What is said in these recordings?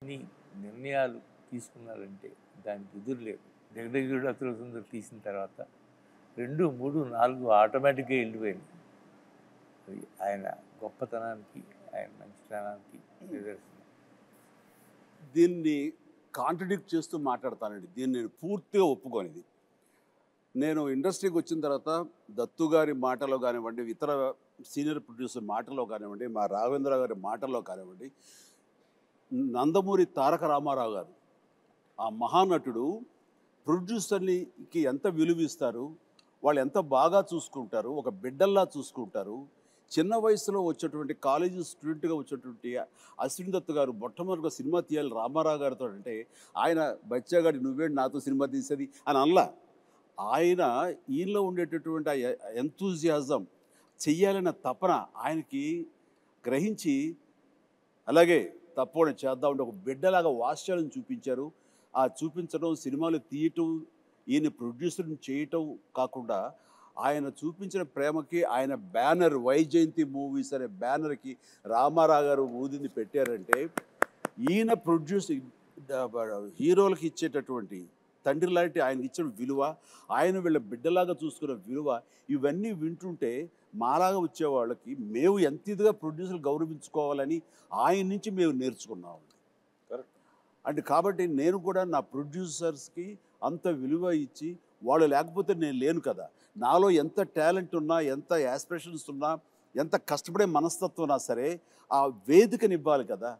నీ నిర్ణయాలు తీసుకున్నారంటే దానికి ఎదురు లేదు. జగదేగుడు అతుల సుందరి తీసిన తర్వాత 2, 3, 4 ఆటోమేటిక్గా వెళ్ళిపోయింది. అది ఆయన గొప్పతనానికి, ఆయన మంచితనానికి నిదర్శనం. దీన్ని కాంట్రడిక్ట్ చేస్తూ మాట్లాడతానండి. దీన్ని నేను పూర్తిగా ఒప్పుకోనిది. నేను ఇండస్ట్రీకి వచ్చిన తర్వాత దత్తు గారి మాటలో కానివ్వండి, ఇతర సీనియర్ ప్రొడ్యూసర్ మాటలో కానివ్వండి, మా రాఘవేంద్ర గారి మాటల్లో కానివ్వండి, నందమూరి తారక రామారావు గారు ఆ మహానటుడు ప్రొడ్యూసర్కి ఎంత విలువ ఇస్తారు, వాళ్ళు ఎంత బాగా చూసుకుంటారు, ఒక బిడ్డల్లా చూసుకుంటారు. చిన్న వయసులో వచ్చేటువంటి కాలేజీ స్టూడెంట్గా వచ్చేటువంటి అశ్విన్ దత్ గారు మొట్టమొదటిగా సినిమా తీయాలి రామారావు గారితో అంటే ఆయన బచ్చాగాడి నువ్వేంటి నాతో సినిమా తీసేది అని అనలా. ఆయన ఈయనలో ఉండేటటువంటి ఆ ఎంతూజియాజం, చెయ్యాలన్న తపన ఆయనకి గ్రహించి అలాగే తప్పకుండా చేద్దామంటే ఒక బిడ్డలాగా వాత్సల్యం చూపించారు. ఆ చూపించడం, సినిమాలు తీయటం, ఈయన ప్రొడ్యూసర్ని చేయటం కాకుండా ఆయన చూపించిన ప్రేమకి ఆయన బ్యానర్ వైజయంతి మూవీస్ అనే బ్యానర్కి రామారావు గారు ఊదిని పెట్టారంటే ఈయన హీరోలకు ఇచ్చేటటువంటి తండ్రి లాంటి ఆయనకి ఇచ్చిన విలువ, ఆయన వీళ్ళ బిడ్డలాగా చూసుకున్న విలువ, ఇవన్నీ వింటుంటే మాలాగా వచ్చే వాళ్ళకి మేము ఎంత ఇదిగా ప్రొడ్యూసర్లు గౌరవించుకోవాలని ఆయన నుంచి మేము నేర్చుకున్నాం. అంటే కాబట్టి నేను కూడా నా ప్రొడ్యూసర్స్కి అంత విలువ ఇచ్చి, వాళ్ళు లేకపోతే నేను లేను కదా. నాలో ఎంత టాలెంట్ ఉన్నా, ఎంత యాస్పిరేషన్స్ ఉన్నా, ఎంత కష్టపడే మనస్తత్వం ఉన్నా సరే ఆ వేదికనివ్వాలి కదా.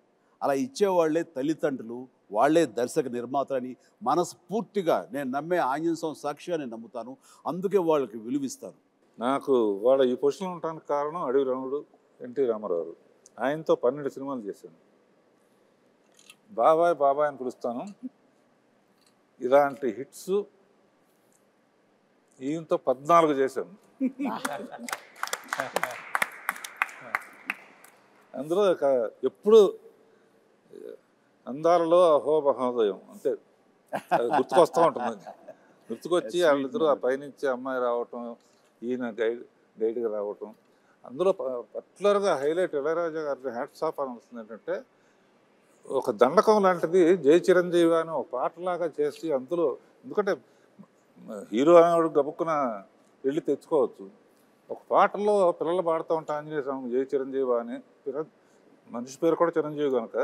అలా ఇచ్చేవాళ్లే తల్లిదండ్రులు, వాళ్లే దర్శక నిర్మాతలని మనస్ఫూర్తిగా నేను నమ్మే ఆంజనేయ స్వామి సాక్షిగా నేను నమ్ముతాను. అందుకే వాళ్ళకి విలువిస్తాను. నాకు వాళ్ళ ఈ పొజిషన్లో ఉండడానికి కారణం అడవి రాముడు, ఎన్టీ రామారావు. ఆయనతో 12 సినిమాలు చేశాను. బాబాయ్ బాబాయ్ అని పిలుస్తాను. ఇలాంటి హిట్స్ ఈయనతో 14 చేశాను. అందులో ఎప్పుడు అందాలలో అహో మహోదయం అంటే గుర్తుకొస్తూ ఉంటుంది. గుర్తుకొచ్చి వాళ్ళిద్దరూ ఆ పైనుంచి అమ్మాయి రావటం, ఈయన గైడ్గా రావటం. అందులో పర్టికులర్గా హైలైట్ ఇళయరాజా గారి హ్యాట్స్ ఆఫ్ అనిపిస్తుంది ఏంటంటే, ఒక దండకం లాంటిది జై చిరంజీవి అని ఒక పాటలాగా చేసి అందులో, ఎందుకంటే హీరో అనేవాడు గబుక్కున వెళ్ళి తెచ్చుకోవచ్చు. ఒక పాటలో పిల్లలు పాడుతూ ఉంటా ఆంజనేయ స్వామి జై చిరంజీవి అని, మనిషి పేరు కూడా చిరంజీవి కనుక,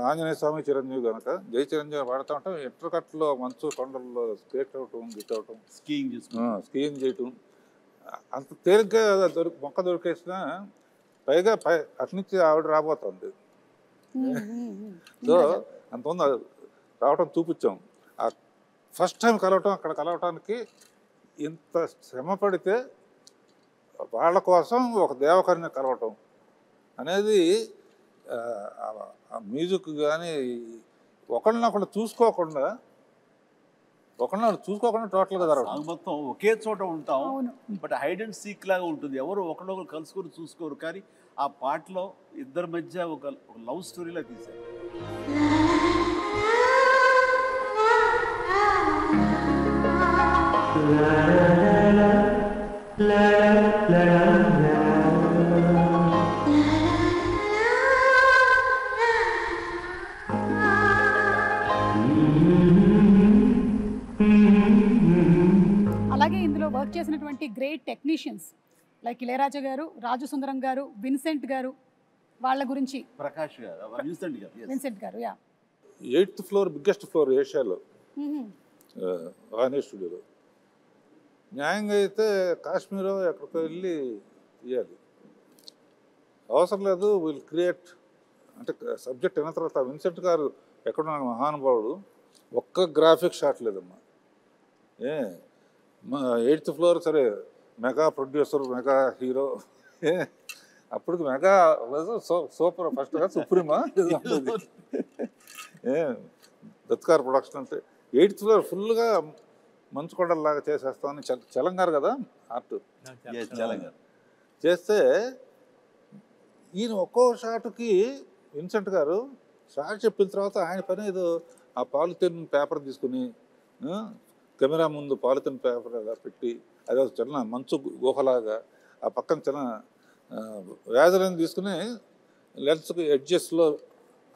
ఆంజనేయ స్వామి చిరంజీవి కనుక జై చిరంజీవి పాడుతూ ఉంటాం. ఎట్రకట్లో మంచు కొండల్లో స్కేట్ అవటం, గిట్ అవటం, స్కీయింగ్ చేయటం అంత తేలిగ్గా మొక్క దొరికేసినా, పైగా అట్నుంచి ఆవిడ రాబోతుంది. సో అంతమంది రావటం చూపించాం. ఆ ఫస్ట్ టైం కలవటం, అక్కడ కలవటానికి ఇంత శ్రమ పడితే వాళ్ళ కోసం ఒక దేవకరిని కలవటం అనేది మ్యూజిక్ కానీ ఒకళ్ళనొకళ్ళు చూసుకోకుండా టోటల్గా జరగదు. మొత్తం ఒకే చోట ఉంటాం, బట్ హైడ్ అండ్ సీక్ లాగా ఉంటుంది. ఎవరు ఒకళ్ళొకరు కలుసుకొని చూసుకోరు, కానీ ఆ పాటలో ఇద్దరి మధ్య ఒక లవ్ స్టోరీలా తీశారు. అలాగే ఇందులో వర్క్ చేసినటువంటి గ్రేట్ టెక్నీషియన్స్ లైక్ ఇళయరాజా గారు, రాజు సుందరం గారు, విన్సెంట్ గారు, వాళ్ళ గురించి ప్రకాష్ గారు, విన్సెంట్ గారు 8th ఫ్లోర్ బిగ్గెస్ట్ ఫ్లోర్ ఏషియాలో వాణి స్టూడియోలో. న్యాయంగా అయితే కాశ్మీర్ ఎక్కడికో వెళ్ళి తీయాలి, అవసరం లేదు, విల్ క్రియేట్ అంటే సబ్జెక్ట్ అయిన తర్వాత విన్సెంట్ గారు ఎక్కడ మహానుభావుడు, ఒక్క గ్రాఫిక్ షాట్ లేదమ్మా. 8th ఫ్లోర్ సరే, మెగా ప్రొడ్యూసర్, మెగా హీరో, అప్పటికి మెగా సూపర్ ఫస్ట్ సుప్రీమా దత్కార్ ప్రొడక్షన్ అంటే 8th ఫ్లోర్ ఫుల్గా మంచుకొండలాగా చేసేస్తామని చలంగారు కదా ఆర్ట్ చేస్తే, ఈయన ఒక్కో షాటుకి విన్సెంట్ గారు షాట్ చెప్పిన తర్వాత ఆయన పని ఏదో ఆ పాలిథిన్ పేపర్ తీసుకుని కెమెరా ముందు పాలిథిన్ పేపర్ అలా పెట్టి, అదే చిన్న మంచు గుహలాగా ఆ పక్కన చిన్న వ్యాజలను తీసుకుని లెన్స్కి ఎడ్జెస్లో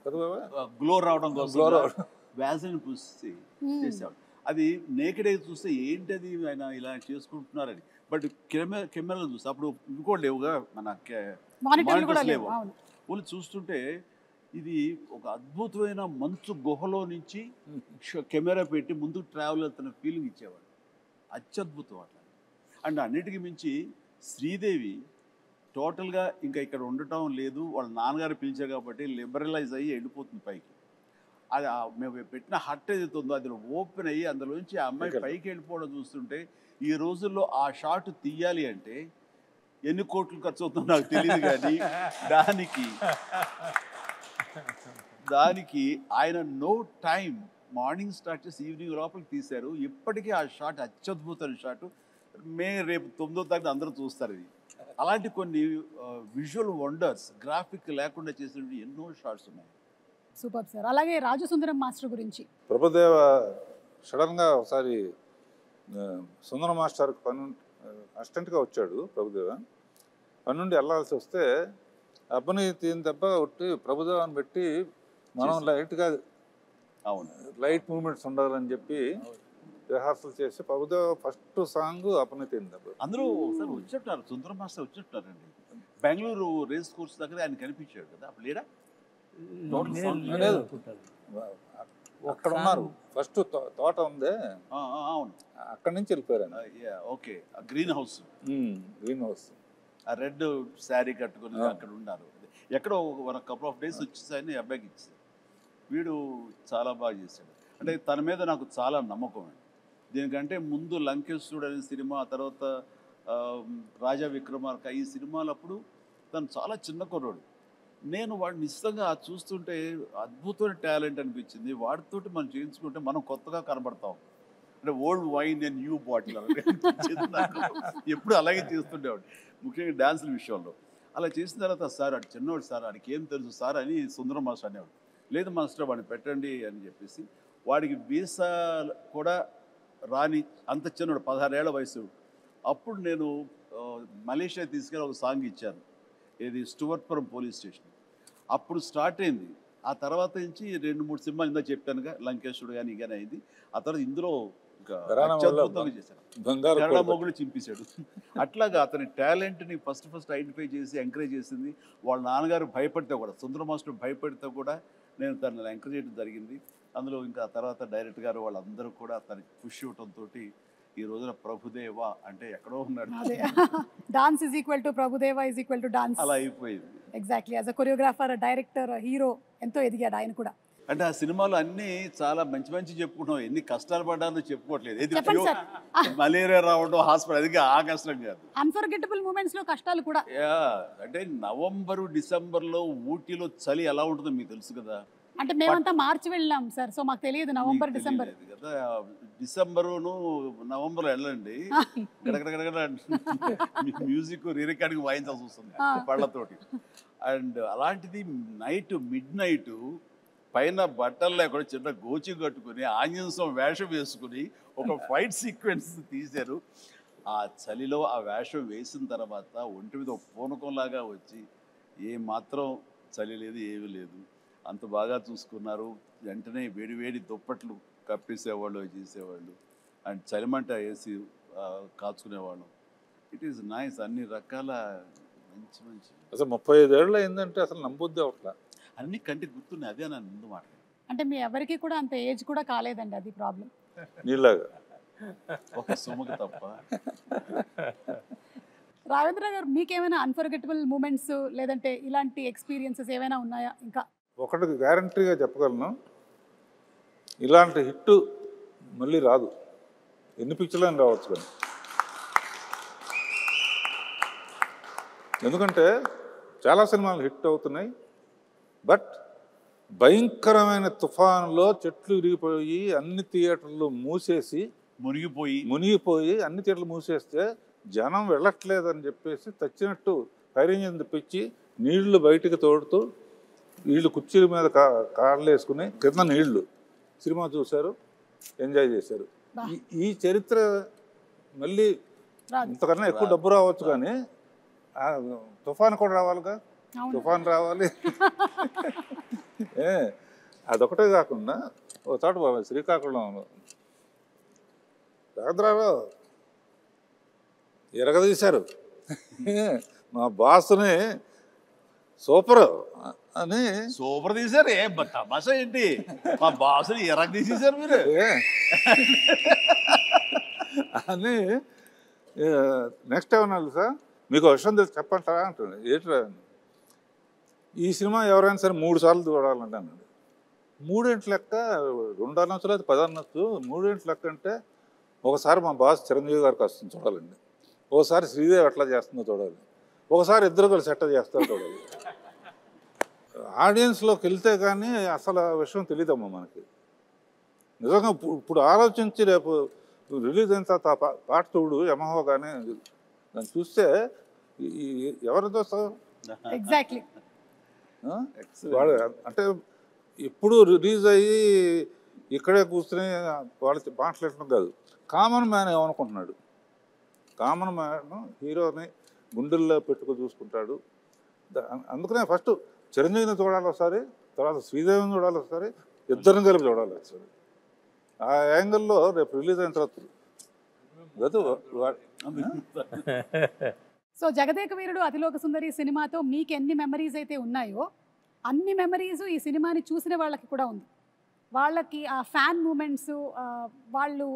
కదా బాబా? గ్లో రావడం కోసం Glow రావడం. వ్యాజిన్ పూసి చేసేవాడు. అది నేకెడ్ అయితే చూస్తే ఏంటది ఆయన ఇలా చేసుకుంటున్నారని. బట్ కెమెరాలో చూస్తే అప్పుడు ఇంకోటి లేవుగా, మన మానిటర్లు కూడా monitors లేవు. లేవు. అవును. వాళ్ళు చూస్తుంటే ఇది ఒక అద్భుతమైన మంచు గుహలో నుంచి కెమెరా పెట్టి ముందుకు ట్రావెల్ అవుతున్న ఫీలింగ్ ఇచ్చేవాడు. అత్యద్భుతం అట్లా. అండ్ అన్నిటికీ మించి శ్రీదేవి టోటల్గా ఇంకా ఇక్కడ ఉండటం లేదు, వాళ్ళ నాన్నగారు పిలిచారు కాబట్టి లిబరలైజ్ అయ్యి వెళ్ళిపోతుంది పైకి. అది మేము పెట్టిన హట్ ఏదైతే ఉందో అది ఓపెన్ అయ్యి అందులోంచి ఆ అమ్మాయి పైకి వెళ్ళిపోవడం చూస్తుంటే, ఈ రోజుల్లో ఆ షాట్ తీయాలి అంటే ఎన్ని కోట్లు ఖర్చు అవుతుందో నాకు తెలియదు, కానీ దానికి ఆయన నో టైం, మార్నింగ్ స్టార్ట్ చేసి ఈవినింగ్ లోపలికి తీశారు. ఇప్పటికీ ఆ షాట్ అత్యద్భుతమైన షాట్. రేపు 9వ తారీఖు అందరూ చూస్తారు ఇది. అలాంటి కొన్ని విజువల్ వండర్స్, గ్రాఫిక్ లేకుండా చేసినటువంటి ఎన్నో షాట్స్ ఉన్నాయి. Super sir. అలాగే రాజు సుందరం మాస్టర్ గురించి ప్రభుదేవ సడన్గా ఒకసారి సుందర మాస్టర్ పని అసిస్టెంట్గా వచ్చాడు ప్రభుదేవ. పని నుండి వెళ్ళాల్సి వస్తే అబ్బని తీని తప్ప ఒట్టి ప్రభుదేవాన్ని పెట్టి మనం లైట్గా అవును, లైట్ మూమెంట్స్ ఉండాలని చెప్పి రిహార్సల్ చేసి ప్రభుదేవ ఫస్ట్ సాంగ్ అప్పని తీని తప్ప. అందరూ ఒకసారి వచ్చేటారు, సుందర మాస్టర్ వచ్చేటారండి. బెంగళూరు రేస్ కోర్స్ దగ్గర ఆయన కనిపించాడు కదా, అప్పుడు లేడా? లేదు, అక్కడ ఉన్నారు. ఫస్ట్ తోట ఉందే, అవును, అక్కడి నుంచి వెళ్ళిపోయారు. Okay, green house, green house, ఆ రెడ్ శారీ కట్టుకుని అక్కడ ఉన్నారు. ఎక్కడో ఒక కపుల్ ఆఫ్ డేస్ వచ్చేసాయని అబ్బాయికి ఇచ్చేసాడు. వీడు చాలా బాగా చేశాడు. అంటే తన మీద నాకు చాలా నమ్మకం అండి. దీనికంటే ముందు లంకేశ్వరుడు అనే సినిమా, ఆ తర్వాత రాజా విక్రమార్క, ఈ సినిమాలప్పుడు తను చాలా చిన్న కుర్రాడు. నేను వాడిని నిశ్చితంగా చూస్తుంటే అద్భుతమైన టాలెంట్ అనిపించింది. వాడితోటి మనం చేయించుకుంటే మనం కొత్తగా కనబడతాం. అంటే old wine and new bottle అనిపించింది నాకు. ఎప్పుడు అలాగే చేస్తుండేవాడు, ముఖ్యంగా డ్యాన్సుల విషయంలో. అలా చేసిన తర్వాత సార్ అటు చిన్నవాడు సార్, వాడికి ఏం తెలుసు సార్ అని సుందరం మాస్టర్ అనేవాడు. లేదు మాస్టర్ వాడిని పెట్టండి అని చెప్పేసి, వాడికి వీసా కూడా రాని అంత చిన్నవాడు, 16 ఏళ్ల వయసు. అప్పుడు నేను మలేషియా తీసుకెళ్ళి ఒక సాంగ్ ఇచ్చాను, ఇది స్టువర్ట్పురం పోలీస్ స్టేషన్. అప్పుడు స్టార్ట్ అయింది. ఆ తర్వాత నుంచి 2-3 సినిమాలు ఇందా చెప్పానుగా, లంకేశ్వరుడు కానీ కానీ అయింది. ఆ తర్వాత ఇందులో అత్యద్భుతంగా చేశాను, కన్నడ మొగుడు చింపేశాడు. అట్లాగా అతని టాలెంట్ని ఫస్ట్ ఐడెంటిఫై చేసి ఎంకరేజ్ చేసింది. వాళ్ళ నాన్నగారు భయపడితే కూడా, సుందర మాస్టర్ భయపడితే కూడా నేను తనని ఎంకరేజ్ చేయడం జరిగింది. అందులో ఇంకా తర్వాత డైరెక్టర్ గారు వాళ్ళందరూ కూడా తనకి పుష్ ఇవ్వడంతో ఈ రోజున ప్రభుదేవ అంటే ఎక్కడో ఉన్నాడు. Dance is equal to Prabhudeva is equal to dance అలా అయిపోయింది. Exactly. As a choreographer, director, hero ఎంతో ఎదిగాడు ఆయన కూడా. అంటే ఆ సినిమాలు అన్నీ చాలా మంచి మంచి చెప్పుకుంటాం, ఎన్ని కష్టాలు పడ్డారో చెప్పుకోవట్లేదు. ఇది మలేరియా రావడం, హాస్పిటల్, అది ఆ కష్టం కాదు. అన్ఫర్గెటబుల్ మూమెంట్స్ లో కష్టాలు కూడా. అంటే నవంబరు డిసెంబర్లో ఊటీలో చలి ఎలా ఉంటుందో మీకు తెలుసు కదా. అంటే మేమంతా మార్చి వెళ్ళాం సార్, సో మాకు తెలియదు నవంబర్ డిసెంబర్ కదా. డిసెంబరును నవంబర్లో వెళ్ళండి, మ్యూజిక్ రికార్డింగ్ వాయించాల్సి వస్తుంది పళ్ళతోటి. అండ్ అలాంటిది మిడ్ నైట్ పైన బట్టలు లేకుండా చిన్న గోచి కట్టుకుని ఆంజనేయం వేషం వేసుకుని ఒక ఫైట్ సీక్వెన్స్ తీశారు. ఆ చలిలో ఆ వేషం వేసిన తర్వాత ఒంటి మీద ఒక పూనకంలాగా వచ్చి ఏ మాత్రం చలి లేదు, ఏమీ లేదు, అంత బాగా చూసుకున్నారు. వెంటనే వేడి దుప్పట్లు కప్పేసేవాళ్ళు, చేసేవాళ్ళు. అండ్ చలిమంట వేసి కాచుకునేవాళ్ళు. It is nice. అన్ని రకాల మంచి అసలు 35 ఏళ్ళు అయిందంటే అసలు నమ్మొద్దే అట్లా అన్ని కంటికి గుర్తున్నాయి. అదే నా ముందు మాట. అంటే మీ ఎవరికి కూడా అంత ఏజ్ కూడా కాలేదండి, అది ప్రాబ్లం. నీలాగా ఒక సుముఖ తప్ప. రాఘవేంద్ర గారు, మీకేమైనా అన్ఫర్గెటబుల్ మూమెంట్స్ లేదంటే ఇలాంటి ఎక్స్పీరియన్సెస్ ఏమైనా ఉన్నాయా? ఇంకా ఒకటి గ్యారంటీగా చెప్పగలను, ఇలాంటి హిట్ మళ్ళీ రాదు. ఎన్ని పిక్చర్లని రావచ్చు కానీ. ఎందుకంటే చాలా సినిమాలు హిట్ అవుతున్నాయి, బట్ భయంకరమైన తుఫాన్లో చెట్లు విరిగిపోయి అన్ని థియేటర్లు మూసేసి మునిగిపోయి అన్ని థియేటర్లు మూసేస్తే జనం వెళ్ళట్లేదని చెప్పేసి తెచ్చినట్టు ఫైర్ ఇంజిన్ తెప్పించి నీళ్లు బయటికి తోడుతూ వీళ్ళు కుర్చీల మీద కాళ్ళు వేసుకుని కింద నీళ్లు సినిమా చూశారు, ఎంజాయ్ చేశారు. ఈ చరిత్ర మళ్ళీ ఇంతకన్నా ఎక్కువ డబ్బు రావచ్చు, కానీ తుఫాన్ కూడా రావాలిగా. తుఫాన్ రావాలి, అదొకటే కాకుండా ఒక చోట శ్రీకాకుళంలో రాఘరావు ఎరగదీశారు మా బాస్ని సూపర్ అని. సూపర్ తీశారు. తమాషా ఏంటి, మా బాసుని ఎరగ తీసేశారు మీరు అని. నెక్స్ట్ ఏమన్నా తెలుసా, మీకు విషయం తెలిసి చెప్పంటారా అంటుంది. ఏంట్రా, ఈ సినిమా ఎవరైనా సరే 3 సార్లు చూడాలంటే అన్నాడు. 3 ఇంటి లెక్క 2 అనొచ్చు లేదా 10 అనొచ్చు. 3 ఇంటి లెక్క అంటే ఒకసారి మా బాస్ చిరంజీవి గారికి వస్తుంది చూడాలండి, ఒకసారి శ్రీదేవి ఎట్లా చేస్తుందో చూడాలి, ఒకసారి ఇద్దరు కలిసి ఎట్లా చేస్తారో చూడాలి. ఆడియన్స్లోకి వెళ్తే కానీ అసలు ఆ విషయం తెలియదమ్మా మనకి. నిజంగా ఇప్పుడు ఆలోచించి రేపు రిలీజ్ అయిన తర్వాత పాట చూడు యమహో కానీ దాన్ని చూస్తే ఎవరితో ఎగ్జాక్ట్లీ వాడు అంటే ఇప్పుడు రిలీజ్ అయ్యి ఇక్కడే కూర్చుని వాళ్ళు మాట్లాడటం కాదు, కామన్ మ్యాన్ ఏమనుకుంటున్నాడు, కామన్ మ్యాన్ హీరోని గుండెల్లో పెట్టుకుని చూసుకుంటాడు. అందుకనే ఫస్ట్ చిరంజీవిని చూడాలి ఒకసారి, తర్వాత శ్రీదేవిని చూడాలి ఒకసారి, ఇద్దరిని కలిపి చూడాలి ఒకసారి. ఆ యాంగిల్లో రేపు రిలీజ్ అయిన తర్వాత సో జగదేక వీరుడు అతిలోక సుందరి సినిమాతో మీకు ఎన్ని మెమరీస్ అయితే ఉన్నాయో అన్ని మెమరీస్ ఈ సినిమాని చూసిన వాళ్ళకి కూడా ఉంది. వాళ్ళకి ఆ ఫ్యాన్ మూమెంట్స్ వాళ్ళు